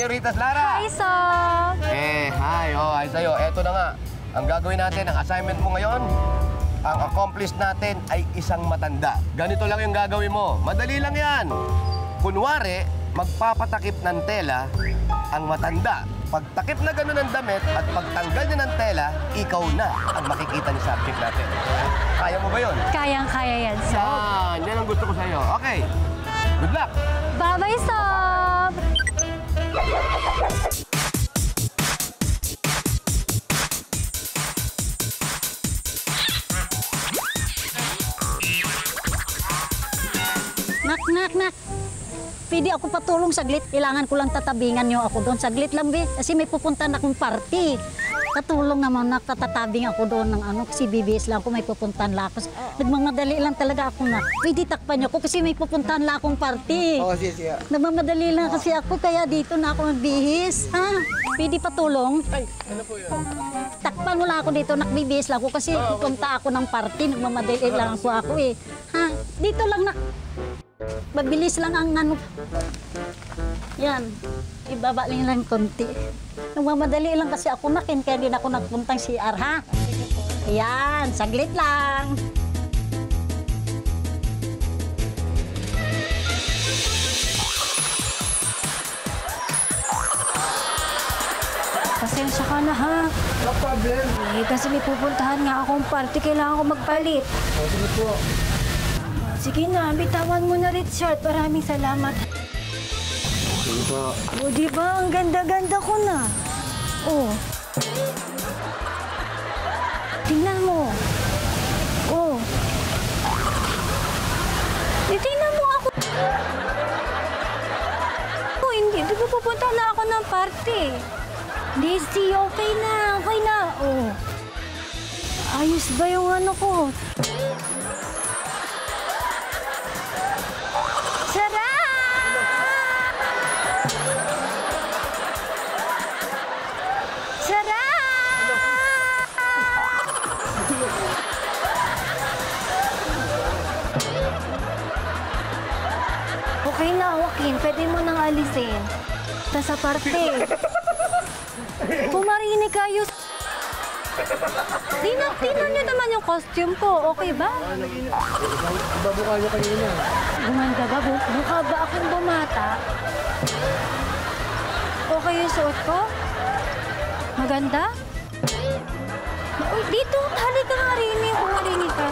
Señoritas Lara. Hi, Sob! Hi. Hi sa'yo. Eto na nga. Ang gagawin natin, ang assignment mo ngayon, ang accomplice natin ay isang matanda. Ganito lang yung gagawin mo. Madali lang yan. Kunwari, magpapatakip ng tela ang matanda. Pagtakip na gano'n ng damit at pagtanggal niya ng tela, ikaw na ang makikita ni subject natin. Kaya mo ba yun? Kayang-kaya yan, Sob. Yan ang gusto ko sa'yo. Okay. Good luck. Bye-bye, Sob! Nak. Pwede ako patulong saglit. Kailangan ko lang tatabingan niyo ako doon. Saglit lang, be. Kasi may pupuntahan akong party. Katulong naman na katatabing ako doon ng kasi BBS lang ako may pupuntahan lang ako. Nagmamadali lang talaga ako na. Pwede takpan niyo ako kasi may pupuntahan lang akong party. Oo, siya. Nagmamadali lang kasi ako kaya dito na ako magbihis. Ha? Pwede patulong? Ay, ano po yun? Takpan mo lang ako dito, nakbibihis lang ako kasi pupunta ako ng party. Nagmamadali lang ako eh. Ha? Dito lang nak. Mabilis lang ang Yan. Ibaba lang konti. Nagmamadali lang kasi ako nakin, kaya din ako nagpuntang CR, ha? Yan, saglit lang. Pasensya ka na, ha? No problem. Kasi may pupuntahan nga akong party, kailangan ko magpalit. Sige po. Sige na, bitawan mo na, Richard. Maraming salamat. Sige po. O, di ba? Ang ganda-ganda ko na. Oh. Tingnan mo. Oh. Tingnan mo ako. Oh, hindi. Di ba pupunta na ako ng party? Daisy, okay na. Okay na. Oh. Ayos ba yung ko? Okay na, Joaquin. Pwede mo nang alisin. Sa parte. Pumarinig kayo. Tingnan niyo naman yung costume ko. Okay ba? Babukal niyo kanina. Gumanda ba? Mukha ba akong bumata? Okay yung suot ko? Maganda? Uy, dito. Halika nga rin. Pumarinig ka.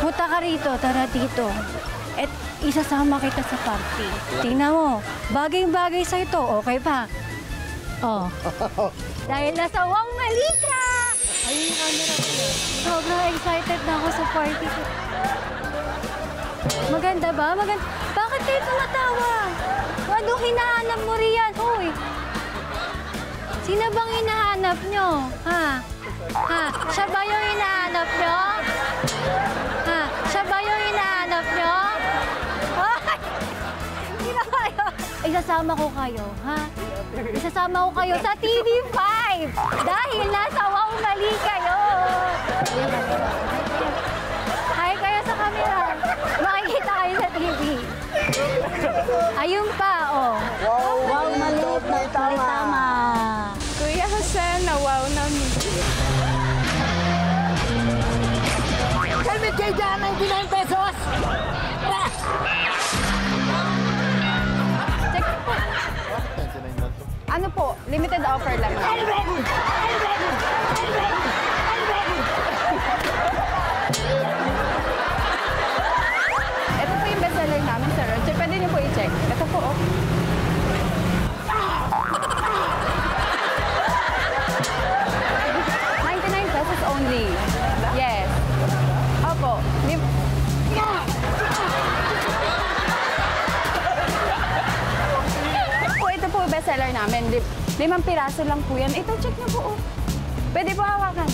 Punta ka rito, tara dito. At isasama kita sa party. Tingnan mo, bagay-bagay sa ito, okay pa? Oh. Dahil nasa Wang Malika! Ayun yung camera ko. Sobrang excited na ako sa party ko. Maganda ba? Maganda. Bakit kayo tumatawa? Anong hinahanap mo riyan? Hoy! Sino bang hinahanap nyo? Ha? Ha? Siya ba yung hinahanap nyo? Ha? Siya ba yung hinahanap nyo? Ay! Hindi na kayo. Isasama ko kayo, ha? Isasama ko kayo sa TV5 dahil nasa Wow Mali kayo. Hi kayo sa camera. Makikita kayo sa TV. Ayun pa, oh. Wow Mali. Tama. Kuya Jose, na-wow na mi. Helmet kayo dyan, 99 pesos! Check po. Ano po? Limited offer lang. Helmet! Helmet! Helmet! Ito po yung bestseller namin, sir. Pwede niyo po i-check. Ito po, oh. $99 only. Yes. Opo. Ito po yung bestseller namin. 5 piraso lang po yan. Ito, check niyo po, oh. Pwede po hawakan.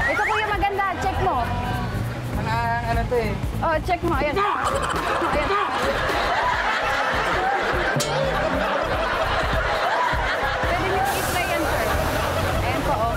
Ito po yung maganda. Check mo. Ano to eh? Oh, check mo. Ayan. Ayan. Pwede niyo i-try yan, sir. Ayan po, oh.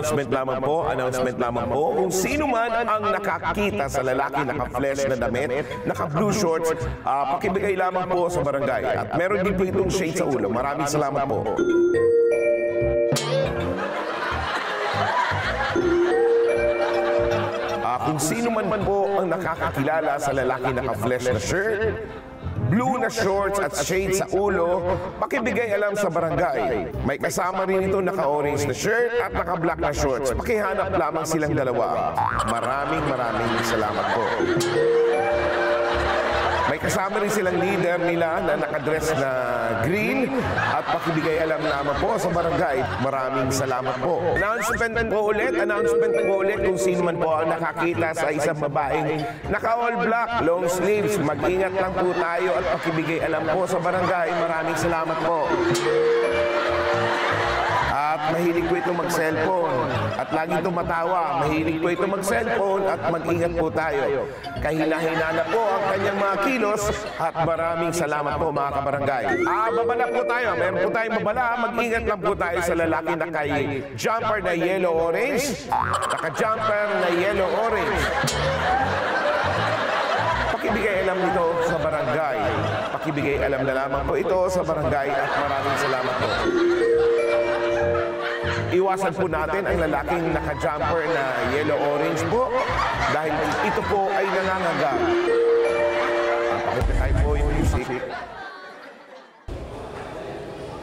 announcement lamang po. Kung sino man ang nakakita sa lalaki naka-flesh na damit, naka-blue shorts, pakibigay lamang po sa barangay. At meron din po itong shade sa ulo. Maraming salamat po. Kung sino man po ang nakakakilala sa lalaki naka-flesh na shirt, blue na shorts at shade sa ulo, pakibigay alam sa barangay. May kasama rin ito naka-orange na shirt at naka-black na shorts. Pakihanap lamang silang dalawa. Maraming salamat po. May kasama rin silang leader nila na nakadress na green at pakibigay alam naman po sa barangay. Maraming salamat po. Announcement po ulit kung sino man po ang nakakita sa isang babaeng naka-all black, long sleeves. Mag-ingat lang po tayo at pakibigay alam po sa barangay. Maraming salamat po. At mahilig po ito mag-cellphone at laging tumatawa. Mahilig po ito mag-cellphone at mag-ingat po tayo. Kahina-hina na po ang kanyang mga kilos at maraming salamat po mga kabarangay. Babala po tayo. Meron po tayong babala. Mag-ingat lang po tayo sa lalaki na kay jumper na yellow-orange. Naka-jumper na yellow-orange. Pakibigay alam nito sa barangay. Pakibigay alam na lamang po ito sa barangay at maraming salamat po. Iwasan po natin ang lalaking naka-jumper na yellow-orange po dahil ito po ay nangangaga. Pakitay po yung music.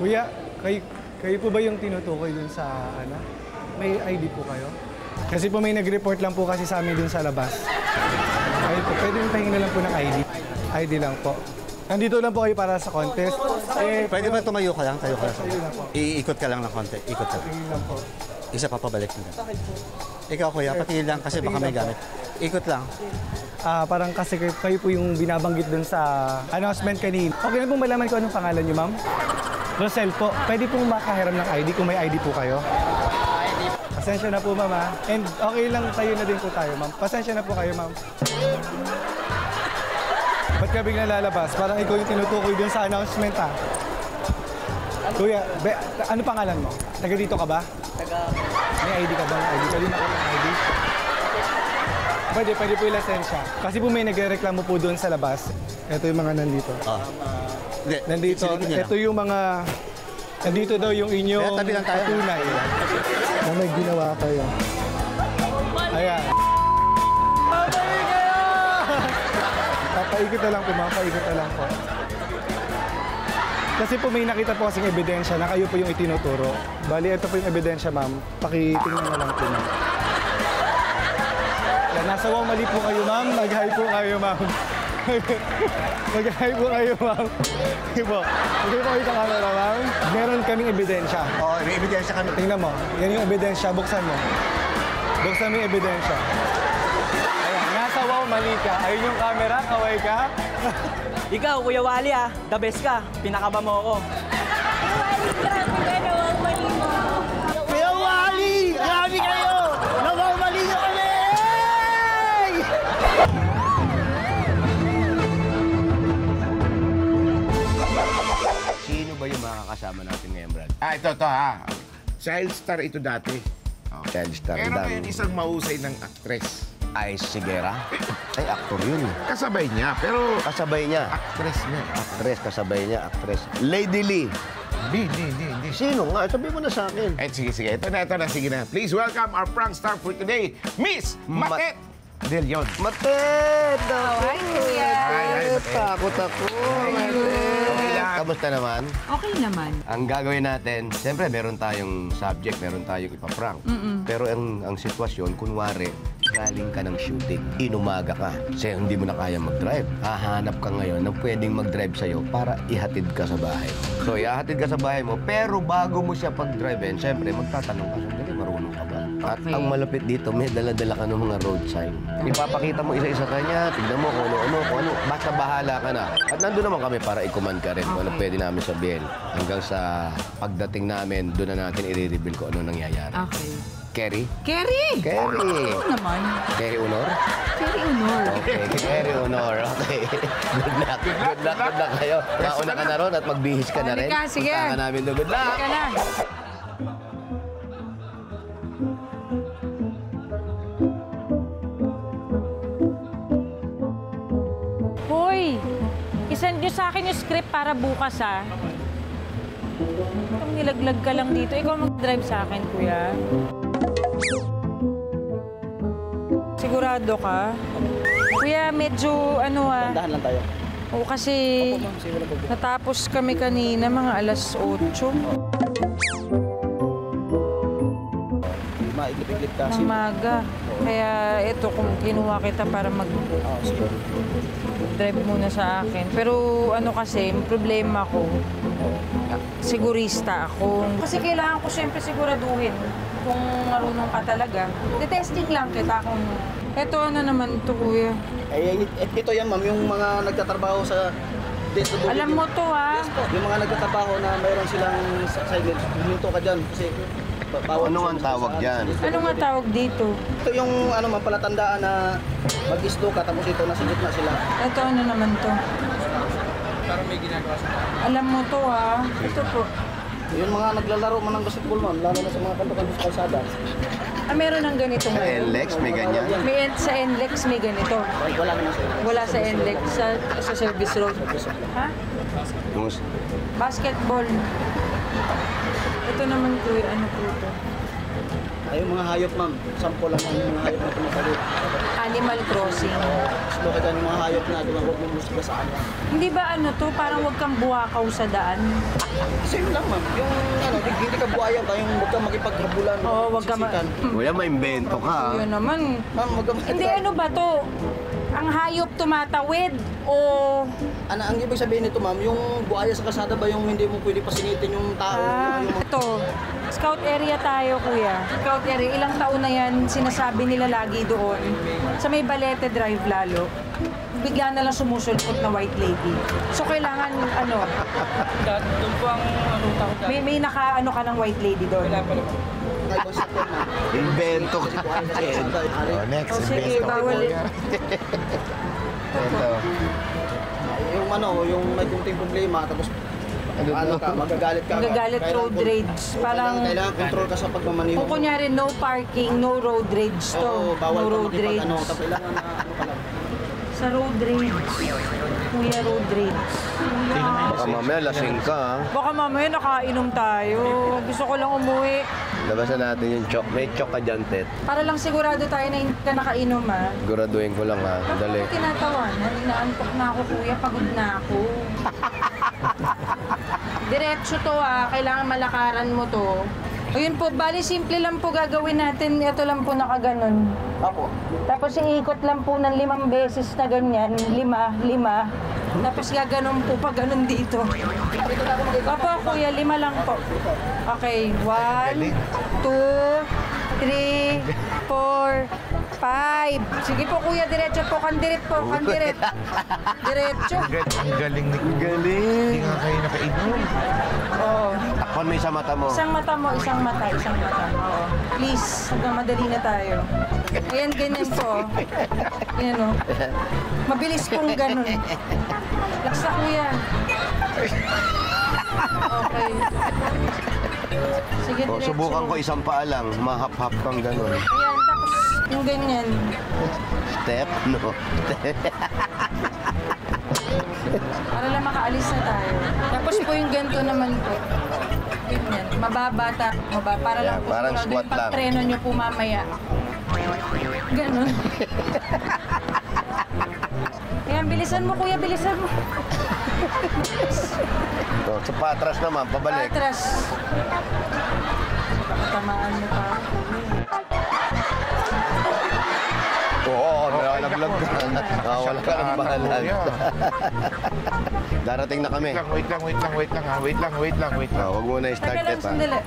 Kuya, kayo po ba yung tinutukoy dun sa ano? May ID po kayo? Kasi po may nag-report lang po kasi sa amin dun sa labas. Ay po, pwede yung pahinga lang po ng ID. ID lang po. Nandito lang po kayo para sa contest. Pwede ba tumayo ka lang? Tayo ka lang. Iikot ka lang ng konti. Ikot ka lang. Tingin lang po. Isa pa pabalik mo. Ikaw kuya, pati lang kasi baka may gamit. Ikot lang. Parang kasi kayo po yung binabanggit dun sa announcement kanina. Okay na pong malaman ko anong pangalan niyo, ma'am? Rosel po. Pwede pong makahiram ng ID kung may ID po kayo? Pasensya na po, ma'am. And okay lang tayo na din po tayo, ma'am. Pasensya na po kayo, ma'am. Ba't ka biglang lalabas? Parang ikaw yung tinutukoy dun sa announcement, ha? Kuya, ano pangalan mo? Taga dito ka ba? May ID ka ba? May ID? Pwede na ako ng ID? Pwede po yung lisensya. Kasi po may nagreklamo po doon sa labas. Ito yung mga nandito. Nandito, ito yung mga... Nandito daw yung inyong patunay. Na may ginawa kayo. Ayan. Paikot na lang po, ma'am. Paikot na lang po. Kasi po may nakita po kasing ebidensya na kayo po yung itinuturo. Bali, ito po yung ebidensya, ma'am. Pakitingnan na lang po, ma'am. Yan, nasa wang mali po kayo, ma'am. Mag-hi po kayo, ma'am. Mag-hi po kayo, ma'am. Sige po. Mag-hi po kayo sa camera, ma'am. Meron kaming ebidensya. Oo, may ebidensya kami. Tingnan mo. Yan yung ebidensya. Buksan mo. Buksan mo yung ebidensya. Nasa wow, mali ka. Ayun yung camera, kaway ka. Ikaw, Kuya Wally the best ka. Pinakaba mo ako. Kuya Wally! Grabe kayo! Nawawali nyo kami! Sino ba yung makakasama natin ngayon, Brad? Ito ha. Child star ito dati. Child star. Pero ngayon isang mahusay ng actress. Ay, Sigera. Ay, aktor yun. Kasabay niya, pero Kasabay niya. actress niya. Actress, kasabay niya, actress. Lady Lee. Hindi. Sino nga? Sabi mo na sa akin. Sige. Ito na. Sige na. Please welcome our prank star for today, Miss Matet De Leon. Matet! Hi, Kuya. Hi, Takot ako. Matet. Kamusta naman? Okay naman. Ang gagawin natin, siyempre meron tayong subject, meron tayong ipaprank. Pero ang sitwasyon, kunwari, galing ka ng shooting, inumaga ka, kasi hindi mo na kaya mag-drive. Hahanap ka ngayon ng pwedeng mag-drive sa'yo para ihatid ka sa bahay. So, ihatid ka sa bahay mo, pero bago mo siya pag-drive, siyempre, magtatanong ka, sandali, marunong ka ba? At ang malapit dito, may dala-dala ka ng mga road sign. Ipapakita mo isa-isa kanya, tignan mo kung ano, basta bahala ka na. At nandun naman kami para i-command ka rin kung ano pwede namin sabihin. Hanggang sa pagdating namin, doon na natin i-reveal kung ano nangyayari. Okay. Kerry? Kerry! Kerry! Oo naman. Kerry Honor? Kerry Honor. Okay, Kerry Honor. Okay. Good luck kayo. Mauna ka na ron at magbihis ka na rin. Halika, sige. Punta ka namin doon. Good luck! Halika na. nyo sa akin yung script para bukas, ha? Itong nilaglag ka lang dito. Ikaw mag-drive sa akin, kuya. Sigurado ka? Kuya, medyo ano Dahan lang tayo. Oo, kasi natapos kami kanina, mga alas 8. Maiglip-iglip ka. Ng maga. Kaya ito, kung kinuha kita para mag-drive muna sa akin. Pero ano kasi, problema ko, sigurista ako. Kasi kailangan ko siyempre siguraduhin kung marunong ka talaga. Testing lang kita kung... Ito ano naman to, kuya. Ito yan, ma'am, yung mga nagtatrabaho sa DSWD. Alam mo to, ha? Yes po. Yung mga nagtatrabaho na mayroon silang silence, huminto ka dyan kasi bawal. Ano ang tawag dyan? Ano nga tawag dito? Ito yung ano, ma'am, palatandaan na mag-isto ka tapos ito nasa gitna sila. Ito ano naman to? Parang may ginagawa sa alam mo to, ha? Ito po. Yung mga naglalaro man ng basketball, ma'am, lalo na sa mga kanto-kanto sa kalsada. Ah, meron ng ganito Sa NLEX, may ganyan. Sa NLEX may ganito. Wala naman sila. Wala sa NLEX, sa service road. Ha? Basketball. Ito naman po, ano po ito? Ay, yung mga hayop, ma'am. Sample lang yung mga hayop na tumatalit. Animal Crossing. Gusto ka dyan yung mga hayop na doon, huwag mong musika sa ano. Hindi ba ano to, parang huwag kang buwakaw sa daan? Same lang, ma'am. Yung ano, hindi ka buhayan ka, yung huwag kang makipaghabulan. Oo, huwag ka Kuya, may invento ka. Yun naman. Ma'am, huwag kang Hindi, ano ba to? Ang hayop tumatawid o... Ano, ang ibig sabihin nito, ma'am, yung buhaya sa kalsada ba yung hindi mo pwede pasingitin yung tao? Ito. Scout area tayo, kuya. Scout area. Ilang taon na yan, sinasabi nila lagi doon. Sa may Balete Drive lalo. Bigla na lang sumusulpot na white lady. So, kailangan, ano... Doon po ang may naka-ano ka ng white lady doon. Invento ka. Next, Sige, bawal. Ito. Yung ano, yung may kunting problema, tapos ano ka, magagalit ka. Magagalit road rage. Parang... Kailangan control ka sa pagmamaniho. Kung kunyari, no parking, no road rage to. Oo, bawal no road ka rage. ano, tapos kailangan na ano ka lang. Sa road rage. Kuya, road rage. Baka mamaya lasing ka, ha? Baka mamaya nakainom tayo. Gusto ko lang umuwi. Labasan natin yung chok. May chok ka dyan, Tet. Para lang sigurado tayo na hindi ka nakainom, ha? Siguraduhin ko lang, ha? Dali. Bakit tinatawanan? Inaantok na ako, kuya. Pagod na ako. Diretso to, ha? Kailangan malakaran mo to. Ayun po, bali simple lang po gagawin natin. Ito lang po nakaganon. Apo. Tapos iikot lang po ng 5 beses na ganyan. 5. Tapos gaganon po pag ganon dito. Opo, kuya, 5 lang po. Okay, 1, 2, 3, 4, 5. Sige po, kuya, diretso po. Kandirit po, kandirit. Diretso. Ang galing ni Galing. Hindi nga kayo nakainom. Oo. Takpan mo yung sa mata mo. Isang mata mo, isang mata, isang mata. Oo. Please, madali na tayo. Ayan, ganyan po. Ayan o. Mabilis pong ganun. Laksa, kuya. Okay. Sige, diretso. Subukan ko isang paa lang. Mahap-hap kang ganun. Ayan, tapos yung ganyan. Step, no? Para lang makaalis na tayo. Tapos po yung ganito naman po. Ganyan. Mababa. Para lang po. Parang sigurado squat yung lang. pagtreno nyo po mamaya. Ganun. Ayan, bilisan mo, kuya. Bilisan mo. Sa patras naman, pabalik. Atras. Tamaan mo pa. Oo, nalaglag ka. Wala ka ng bahalan. Darating na kami. Wait lang. Wait lang. Huwag mo na i-start Teka lang, it, ha? sandali.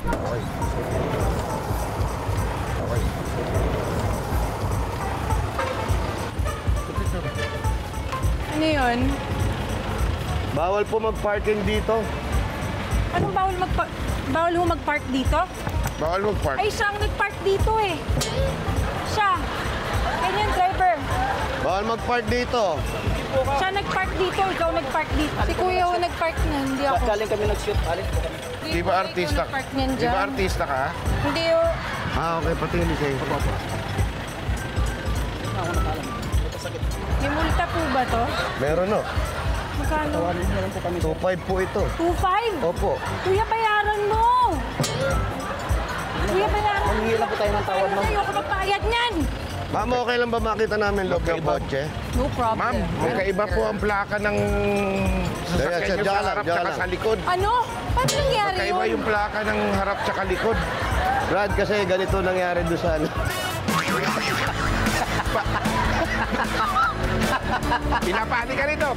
Ano yun? Bawal po mag-parking dito. Anong bawal ho mag-park dito? Bawal mag-park. Ay, siya ang nag-park dito eh. Siya. Ganyan, driver. Bawal mag-park dito. Siya nag-park dito, ikaw nag-park dito. Si kuya ho nag-park niyan, hindi ako. Galing kami nag-shoot, alis po kami. Di ba artista? Ikaw nag-park niyan Di ba dyan. artista ka? Hindi ho. Okay, patingin kayo. May multa po ba to? Meron, no? Magkano? 2.5 po ito. 2.5? Opo. Kuya, bayaran mo! Kuya, bayaran mo! Mangingi lang po tayo ng tawad, ma'am. Ayoko magbayad niyan! Ma'am, okay lang ba makita namin loob ng kotse? No problem. Ma'am, magkaiba po ang plaka ng sasakyan nyo sa harap tsaka sa likod. Ano? Paano nangyari Magkaiba yun? yung plaka ng harap tsaka likod. Brad, kasi ganito nangyari doon sa ano. Pinapati ka rito.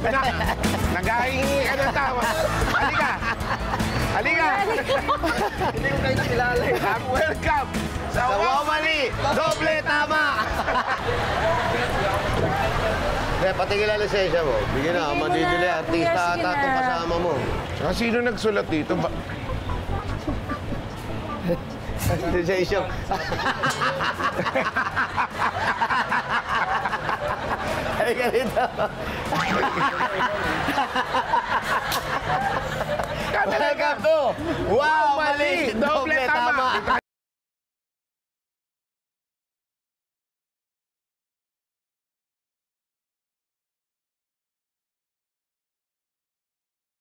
Naghahingi ka ng tawa. Halika. Halika. Hindi ko kayo nakilala. Welcome sa Wawali. Doble tama! Patingin lang lisensya mo. Bigyan na, Bigay mo madidili. na, Artista kuya, sige ata itong na. kasama mo. Saka sino nagsulat dito? Lisensya. Ay, ganito. Welcome to Wow, mali! Doble tama.